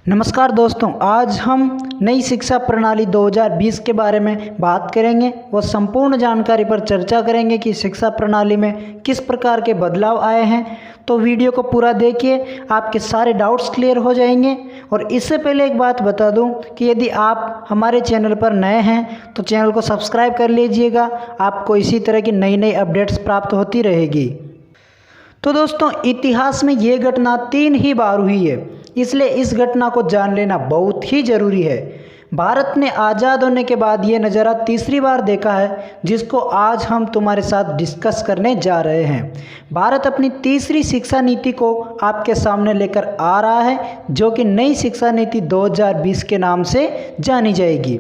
नमस्कार दोस्तों, आज हम नई शिक्षा प्रणाली 2020 के बारे में बात करेंगे। वो संपूर्ण जानकारी पर चर्चा करेंगे कि शिक्षा प्रणाली में किस प्रकार के बदलाव आए हैं। तो वीडियो को पूरा देखिए, आपके सारे डाउट्स क्लियर हो जाएंगे। और इससे पहले एक बात बता दूं कि यदि आप हमारे चैनल पर नए हैं तो चैनल को सब्सक्राइब कर लीजिएगा। आपको इसी तरह की नई नई अपडेट्स प्राप्त होती रहेगी। तो दोस्तों, इतिहास में ये घटना 3 ही बार हुई है, इसलिए इस घटना को जान लेना बहुत ही ज़रूरी है। भारत ने आज़ाद होने के बाद ये नज़ारा तीसरी बार देखा है, जिसको आज हम तुम्हारे साथ डिस्कस करने जा रहे हैं। भारत अपनी तीसरी शिक्षा नीति को आपके सामने लेकर आ रहा है, जो कि नई शिक्षा नीति 2020 के नाम से जानी जाएगी।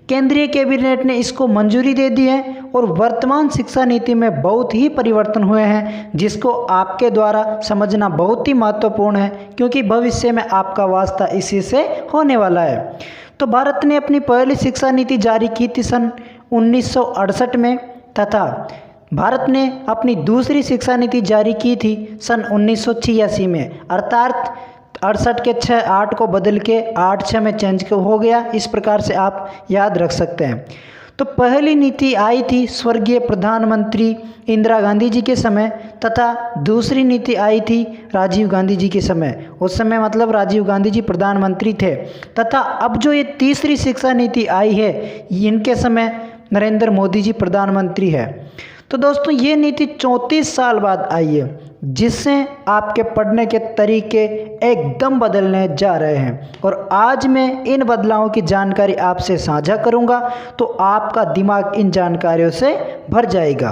केंद्रीय कैबिनेट ने इसको मंजूरी दे दी है और वर्तमान शिक्षा नीति में बहुत ही परिवर्तन हुए हैं, जिसको आपके द्वारा समझना बहुत ही महत्वपूर्ण है, क्योंकि भविष्य में आपका वास्ता इसी से होने वाला है। तो भारत ने अपनी पहली शिक्षा नीति जारी की थी सन 1968 में, तथा भारत ने अपनी दूसरी शिक्षा नीति जारी की थी सन 1986 में। अर्थात 68 के 6-8 को बदल के 8-6 में चेंज हो गया। इस प्रकार से आप याद रख सकते हैं। तो पहली नीति आई थी स्वर्गीय प्रधानमंत्री इंदिरा गांधी जी के समय, तथा दूसरी नीति आई थी राजीव गांधी जी के समय। उस समय मतलब राजीव गांधी जी प्रधानमंत्री थे। तथा अब जो ये तीसरी शिक्षा नीति आई है, इनके समय नरेंद्र मोदी जी प्रधानमंत्री है। तो दोस्तों, ये नीति 34 साल बाद आई है, जिससे आपके पढ़ने के तरीके एकदम बदलने जा रहे हैं। और आज मैं इन बदलावों की जानकारी आपसे साझा करूंगा, तो आपका दिमाग इन जानकारियों से भर जाएगा।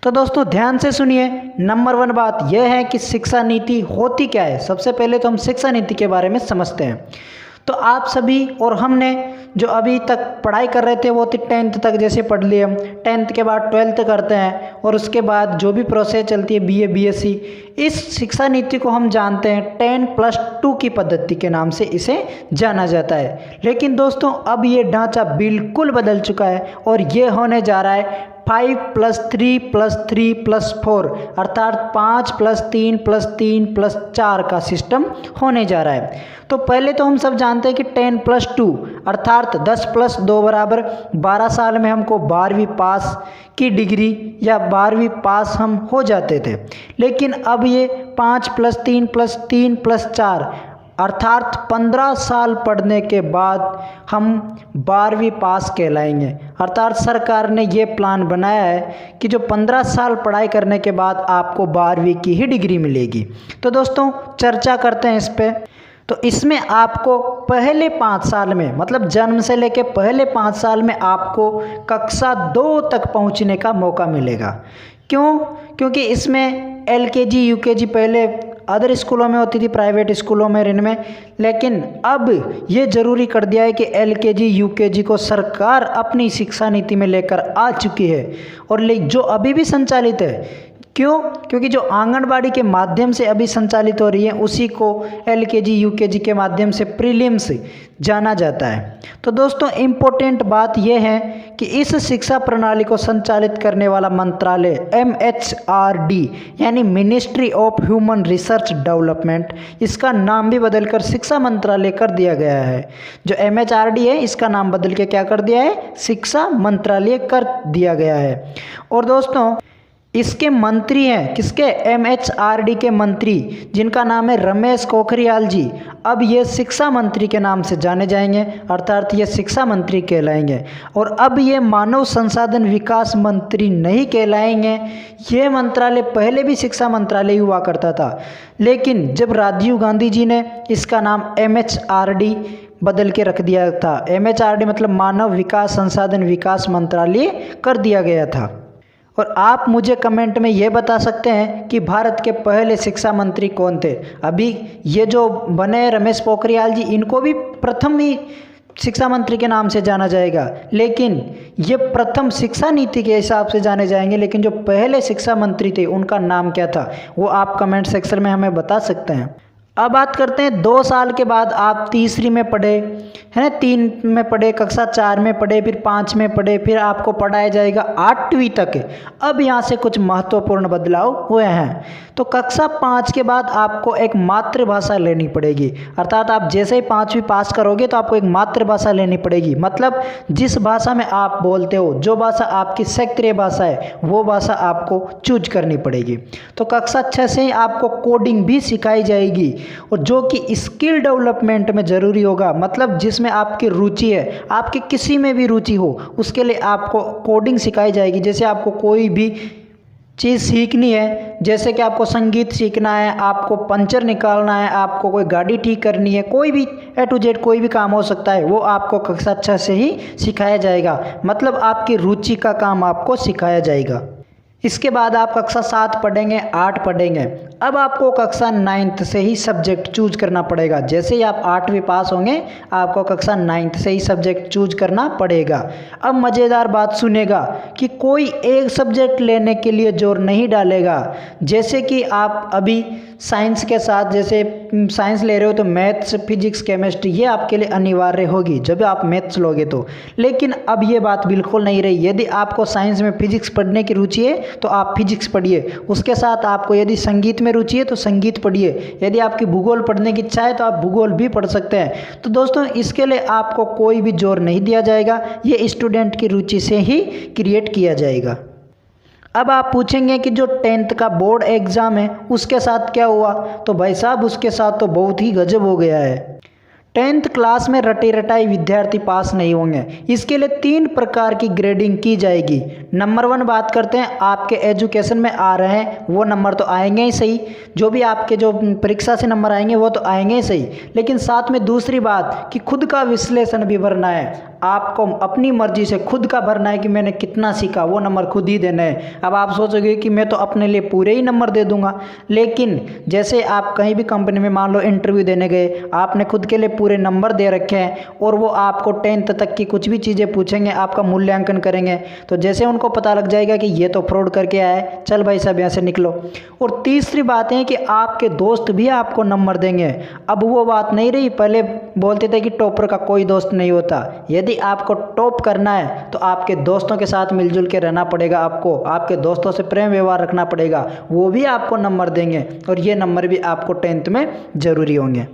तो दोस्तों, ध्यान से सुनिए। नंबर 1 बात यह है कि शिक्षा नीति होती क्या है। सबसे पहले तो हम शिक्षा नीति के बारे में समझते हैं। तो आप सभी और हमने जो अभी तक पढ़ाई कर रहे थे वो थी 10th तक, जैसे पढ़ लिए हम। 10th के बाद 12th करते हैं, और उसके बाद जो भी प्रोसेस चलती है BA BSc। इस शिक्षा नीति को हम जानते हैं 10+2 की पद्धति के नाम से इसे जाना जाता है। लेकिन दोस्तों, अब ये ढांचा बिल्कुल बदल चुका है और ये होने जा रहा है 5+3+3+4, अर्थात 5+3+3+4 का सिस्टम होने जा रहा है। तो पहले तो हम सब जानते हैं कि 10+2 अर्थात 10+2 बराबर 12 साल में हमको 12वीं पास की डिग्री या 12वीं पास हम हो जाते थे। लेकिन अब ये 5+3+3+4 अर्थात 15 साल पढ़ने के बाद हम 12वीं पास कहलाएंगे। अर्थात सरकार ने ये प्लान बनाया है कि जो 15 साल पढ़ाई करने के बाद आपको 12वीं की ही डिग्री मिलेगी। तो दोस्तों, चर्चा करते हैं इस पे। तो इसमें आपको पहले 5 साल में, मतलब जन्म से लेके पहले 5 साल में आपको कक्षा 2 तक पहुंचने का मौका मिलेगा। क्यों? क्योंकि इसमें LKG UKG पहले अदर स्कूलों में होती थी, प्राइवेट स्कूलों में, इनमें। लेकिन अब ये ज़रूरी कर दिया है कि LKG UKG को सरकार अपनी शिक्षा नीति में लेकर आ चुकी है। और जो अभी भी संचालित है, क्यों? क्योंकि जो आंगनबाड़ी के माध्यम से अभी संचालित हो रही है, उसी को LKG UKG के माध्यम से प्रीलिम्स जाना जाता है। तो दोस्तों, इम्पोर्टेंट बात यह है कि इस शिक्षा प्रणाली को संचालित करने वाला मंत्रालय MHRD यानी ministry of human research development, इसका नाम भी बदलकर शिक्षा मंत्रालय कर दिया गया है। जो MHRD है, इसका नाम बदल के क्या कर दिया है? शिक्षा मंत्रालय कर दिया गया है। और दोस्तों, इसके मंत्री हैं, किसके? MHRD के मंत्री, जिनका नाम है रमेश पोखरियाल जी। अब ये शिक्षा मंत्री के नाम से जाने जाएंगे, अर्थात ये शिक्षा मंत्री कहलाएंगे। और अब ये मानव संसाधन विकास मंत्री नहीं कहलाएंगे। ये मंत्रालय पहले भी शिक्षा मंत्रालय हुआ करता था, लेकिन जब राजीव गांधी जी ने इसका नाम MHRD बदल के रख दिया था। MHRD मतलब मानव विकास संसाधन विकास मंत्रालय कर दिया गया था। और आप मुझे कमेंट में ये बता सकते हैं कि भारत के पहले शिक्षा मंत्री कौन थे। अभी ये जो बने रमेश पोखरियाल जी, इनको भी प्रथम ही शिक्षा मंत्री के नाम से जाना जाएगा, लेकिन ये प्रथम शिक्षा नीति के हिसाब से जाने जाएंगे। लेकिन जो पहले शिक्षा मंत्री थे, उनका नाम क्या था, वो आप कमेंट सेक्शन में हमें बता सकते हैं। अब बात करते हैं 2 साल के बाद आप तीसरी में पढ़े है ना, 3 में पढ़े, कक्षा 4 में पढ़े, फिर 5 में पढ़े, फिर आपको पढ़ाया जाएगा 8वीं तक। अब यहाँ से कुछ महत्वपूर्ण बदलाव हुए हैं। तो कक्षा 5 के बाद आपको एक मातृभाषा लेनी पड़ेगी, अर्थात आप जैसे ही 5वीं पास करोगे तो आपको एक मातृभाषा लेनी पड़ेगी। मतलब जिस भाषा में आप बोलते हो, जो भाषा आपकी सक्रिय भाषा है, वो भाषा आपको चूज करनी पड़ेगी। तो कक्षा 6 से ही आपको कोडिंग भी सिखाई जाएगी, और जो कि स्किल डेवलपमेंट में ज़रूरी होगा। मतलब जिसमें आपकी रुचि है, आपकी किसी में भी रुचि हो, उसके लिए आपको कोडिंग सिखाई जाएगी। जैसे आपको कोई भी चीज़ सीखनी है, जैसे कि आपको संगीत सीखना है, आपको पंचर निकालना है, आपको कोई गाड़ी ठीक करनी है, कोई भी A to Z कोई भी काम हो सकता है, वो आपको कक्षा 6 से ही सिखाया जाएगा। मतलब आपकी रुचि का काम आपको सिखाया जाएगा। इसके बाद आप कक्षा 7 पढ़ेंगे, 8 पढ़ेंगे। अब आपको कक्षा 9th से ही सब्जेक्ट चूज करना पड़ेगा। जैसे ही आप 8वीं पास होंगे, आपको कक्षा 9th से ही सब्जेक्ट चूज करना पड़ेगा। अब मज़ेदार बात सुनेगा कि कोई एक सब्जेक्ट लेने के लिए जोर नहीं डालेगा। जैसे कि आप अभी साइंस के साथ, जैसे साइंस ले रहे हो तो मैथ्स, फिजिक्स, केमिस्ट्री ये आपके लिए अनिवार्य होगी जब आप मैथ्स लोगे तो। लेकिन अब ये बात बिल्कुल नहीं रही। यदि आपको साइंस में फिजिक्स पढ़ने की रुचि है तो आप फिजिक्स पढ़िए, उसके साथ आपको यदि संगीत में रुचि है तो संगीत पढ़िए, यदि आपकी भूगोल पढ़ने की इच्छा है तो आप भूगोल भी पढ़ सकते हैं। तो दोस्तों, इसके लिए आपको कोई भी जोर नहीं दिया जाएगा, ये स्टूडेंट की रुचि से ही क्रिएट किया जाएगा। अब आप पूछेंगे कि जो 10th का बोर्ड एग्ज़ाम है उसके साथ क्या हुआ? तो भाई साहब, उसके साथ तो बहुत ही गजब हो गया है। 10th क्लास में रटे रटाई विद्यार्थी पास नहीं होंगे। इसके लिए 3 प्रकार की ग्रेडिंग की जाएगी। नंबर 1 बात करते हैं, आपके एजुकेशन में आ रहे हैं वो नंबर तो आएंगे ही सही, जो भी आपके जो परीक्षा से नंबर आएंगे वो तो आएंगे ही सही। लेकिन साथ में दूसरी बात कि खुद का विश्लेषण भी भरना है। आपको अपनी मर्जी से खुद का भरना है कि मैंने कितना सीखा, वो नंबर खुद ही देना है। अब आप सोचोगे कि मैं तो अपने लिए पूरे ही नंबर दे दूंगा, लेकिन जैसे आप कहीं भी कंपनी में मान लो इंटरव्यू देने गए, आपने खुद के लिए पूरे नंबर दे रखे हैं और वो आपको 10th तक की कुछ भी चीज़ें पूछेंगे, आपका मूल्यांकन करेंगे, तो जैसे उनको पता लग जाएगा कि ये तो फ्रॉड करके आया है, चल भाई साहब यहाँ से निकलो। और तीसरी बात है कि आपके दोस्त भी आपको नंबर देंगे। अब वो बात नहीं रही, पहले बोलते थे कि टॉपर का कोई दोस्त नहीं होता। यदि आपको टॉप करना है तो आपके दोस्तों के साथ मिलजुल के रहना पड़ेगा, आपको आपके दोस्तों से प्रेम व्यवहार रखना पड़ेगा, वो भी आपको नंबर देंगे और ये नंबर भी आपको 10th में ज़रूरी होंगे।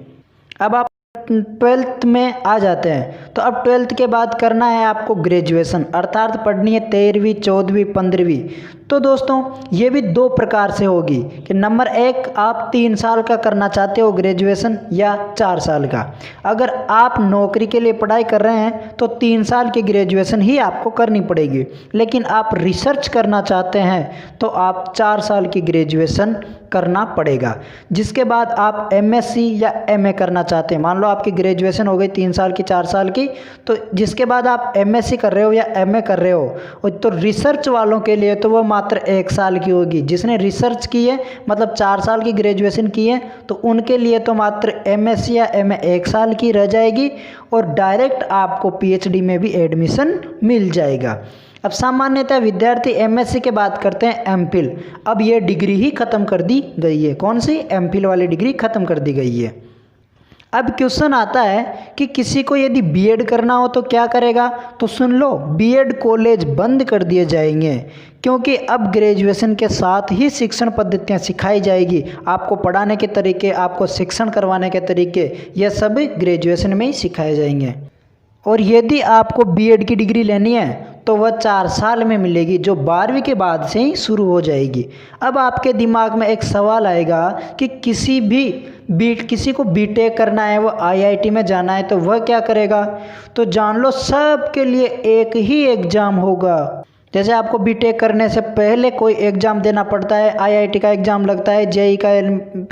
अब आप 12th में आ जाते हैं। तो अब 12th के बाद करना है आपको ग्रेजुएशन, अर्थात पढ़नी है 13वीं, 14वीं, 15वीं। तो दोस्तों, ये भी 2 प्रकार से होगी कि नंबर 1, आप 3 साल का करना चाहते हो ग्रेजुएशन या 4 साल का। अगर आप नौकरी के लिए पढ़ाई कर रहे हैं तो 3 साल की ग्रेजुएशन ही आपको करनी पड़ेगी। लेकिन आप रिसर्च करना चाहते हैं तो आप 4 साल की ग्रेजुएशन करना पड़ेगा। जिसके बाद आप MSc या MA करना चाहते हैं, मान लो आपकी ग्रेजुएशन हो गई 3 साल की, 4 साल की, तो जिसके बाद आप MSc कर रहे हो या MA कर रहे हो, तो रिसर्च वालों के लिए तो वो मात्र 1 साल की होगी। जिसने रिसर्च की है, मतलब 4 साल की ग्रेजुएशन की है, तो उनके लिए तो मात्र MSc या MA 1 साल की रह जाएगी और डायरेक्ट आपको PhD में भी एडमिशन मिल जाएगा। अब सामान्यतः विद्यार्थी MSc के बाद करते हैं MPhil। अब ये डिग्री ही ख़त्म कर दी गई है। कौन सी? MPhil वाली डिग्री ख़त्म कर दी गई है। अब क्वेश्चन आता है कि किसी को यदि B.Ed करना हो तो क्या करेगा? तो सुन लो, B.Ed कॉलेज बंद कर दिए जाएंगे, क्योंकि अब ग्रेजुएशन के साथ ही शिक्षण पद्धतियाँ सिखाई जाएगी। आपको पढ़ाने के तरीके, आपको शिक्षण करवाने के तरीके, यह सब ग्रेजुएशन में ही सिखाए जाएंगे। और यदि आपको B.Ed की डिग्री लेनी है तो वह 4 साल में मिलेगी, जो 12वीं के बाद से ही शुरू हो जाएगी। अब आपके दिमाग में एक सवाल आएगा कि किसी को B.Tech करना है, वो IIT में जाना है, तो वह क्या करेगा? तो जान लो, सबके लिए एक ही एग्ज़ाम होगा। जैसे आपको B.Tech करने से पहले कोई एग्ज़ाम देना पड़ता है, IIT का एग्ज़ाम लगता है, JEE का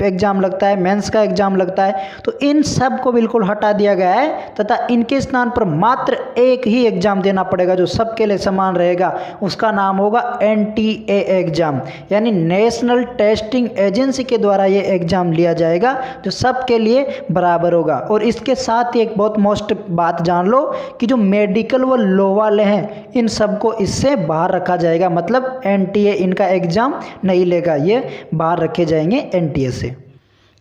एग्ज़ाम लगता है, मेंस का एग्ज़ाम लगता है, तो इन सब को बिल्कुल हटा दिया गया है तथा इनके स्थान पर मात्र एक ही एग्ज़ाम देना पड़ेगा जो सबके लिए समान रहेगा। उसका नाम होगा NTA एग्ज़ाम, यानी नेशनल टेस्टिंग एजेंसी के द्वारा ये एग्ज़ाम लिया जाएगा, जो सबके लिए बराबर होगा। और इसके साथ ही एक बहुत मोस्ट बात जान लो कि जो मेडिकल व लॉ वाले हैं, इन सबको इससे बाहर रखा जाएगा। मतलब NTA इनका एग्ज़ाम नहीं लेगा, ये बाहर रखे जाएंगे NTA से।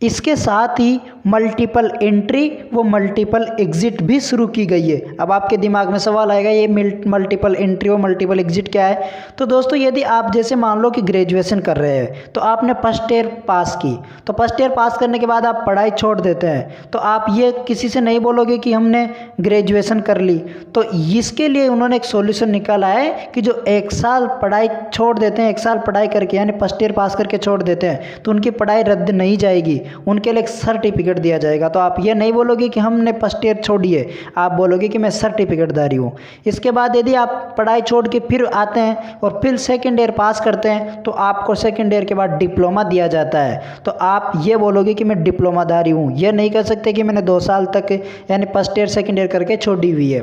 इसके साथ ही मल्टीपल एंट्री व मल्टीपल एग्जिट भी शुरू की गई है। अब आपके दिमाग में सवाल आएगा ये मल्टीपल एंट्री व मल्टीपल एग्जिट क्या है। तो दोस्तों यदि आप जैसे मान लो कि ग्रेजुएशन कर रहे हैं तो आपने फर्स्ट ईयर पास की, तो फर्स्ट ईयर पास करने के बाद आप पढ़ाई छोड़ देते हैं, तो आप ये किसी से नहीं बोलोगे कि हमने ग्रेजुएशन कर ली। तो इसके लिए उन्होंने एक सॉल्यूशन निकाला है कि जो 1 साल पढ़ाई छोड़ देते हैं, 1 साल पढ़ाई करके यानी फर्स्ट ईयर पास करके छोड़ देते हैं, तो उनकी पढ़ाई रद्द नहीं जाएगी, उनके लिए एक सर्टिफिकेट दिया जाएगा। तो आप ये नहीं बोलोगे कि हमने फर्स्ट ईयर छोड़ी है, आप बोलोगे कि मैं सर्टिफिकेटधारी हूँ। इसके बाद यदि आप पढ़ाई छोड़ के फिर आते हैं और फिर सेकेंड ईयर पास करते हैं तो आपको सेकेंड ईयर के बाद डिप्लोमा दिया जाता है, तो आप ये बोलोगे कि मैं डिप्लोमाधारी हूँ। ये नहीं कह सकते कि मैंने 2 साल तक यानी फर्स्ट ईयर सेकेंड ईयर करके छोड़ी हुई है।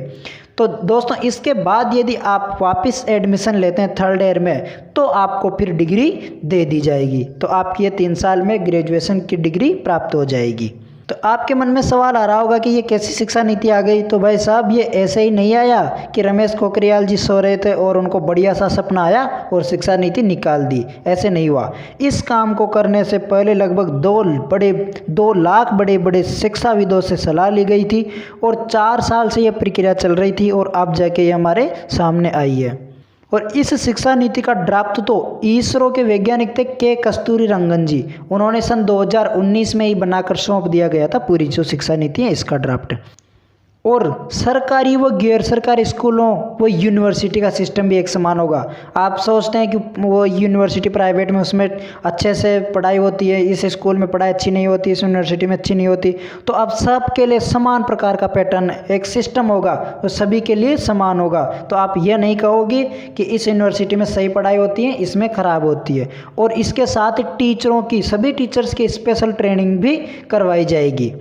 तो दोस्तों इसके बाद यदि आप वापस एडमिशन लेते हैं थर्ड ईयर में तो आपको फिर डिग्री दे दी जाएगी, तो आपकी ये 3 साल में ग्रेजुएशन की डिग्री प्राप्त हो जाएगी। तो आपके मन में सवाल आ रहा होगा कि ये कैसी शिक्षा नीति आ गई। तो भाई साहब ये ऐसे ही नहीं आया कि रमेश पोखरियाल जी सो रहे थे और उनको बढ़िया सा सपना आया और शिक्षा नीति निकाल दी, ऐसे नहीं हुआ। इस काम को करने से पहले लगभग 2 लाख बड़े बड़े शिक्षाविदों से सलाह ली गई थी और 4 साल से यह प्रक्रिया चल रही थी और अब जाके ये हमारे सामने आई है। और इस शिक्षा नीति का ड्राफ्ट तो इसरो के वैज्ञानिक थे के कस्तूरी रंगन जी, उन्होंने सन 2019 में ही बनाकर सौंप दिया गया था पूरी जो शिक्षा नीति है इसका ड्राफ्ट। और सरकारी व गैर सरकारी स्कूलों व यूनिवर्सिटी का सिस्टम भी एक समान होगा। आप सोचते हैं कि वो यूनिवर्सिटी प्राइवेट में उसमें अच्छे से पढ़ाई होती है, इस स्कूल में पढ़ाई अच्छी नहीं होती, इस यूनिवर्सिटी में अच्छी नहीं होती, तो अब सबके लिए समान प्रकार का पैटर्न एक सिस्टम होगा, वो सभी के लिए समान होगा। तो आप यह नहीं कहोगे कि इस यूनिवर्सिटी में सही पढ़ाई होती है, इसमें ख़राब होती है। और इसके साथ ही टीचरों की, सभी टीचर्स की स्पेशल ट्रेनिंग भी करवाई जाएगी।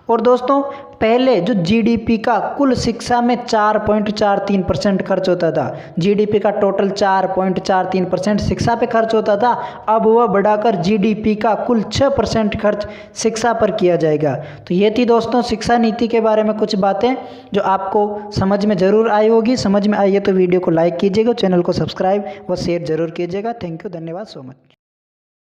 और दोस्तों पहले जो जीडीपी का कुल शिक्षा में 4.43% खर्च होता था, जीडीपी का टोटल 4.43% शिक्षा पे खर्च होता था, अब वह बढ़ाकर जीडीपी का कुल 6% खर्च शिक्षा पर किया जाएगा। तो ये थी दोस्तों शिक्षा नीति के बारे में कुछ बातें जो आपको समझ में ज़रूर आई होगी। समझ में आई है तो वीडियो को लाइक कीजिएगा, चैनल को सब्सक्राइब व शेयर ज़रूर कीजिएगा। थैंक यू, धन्यवाद सो मच।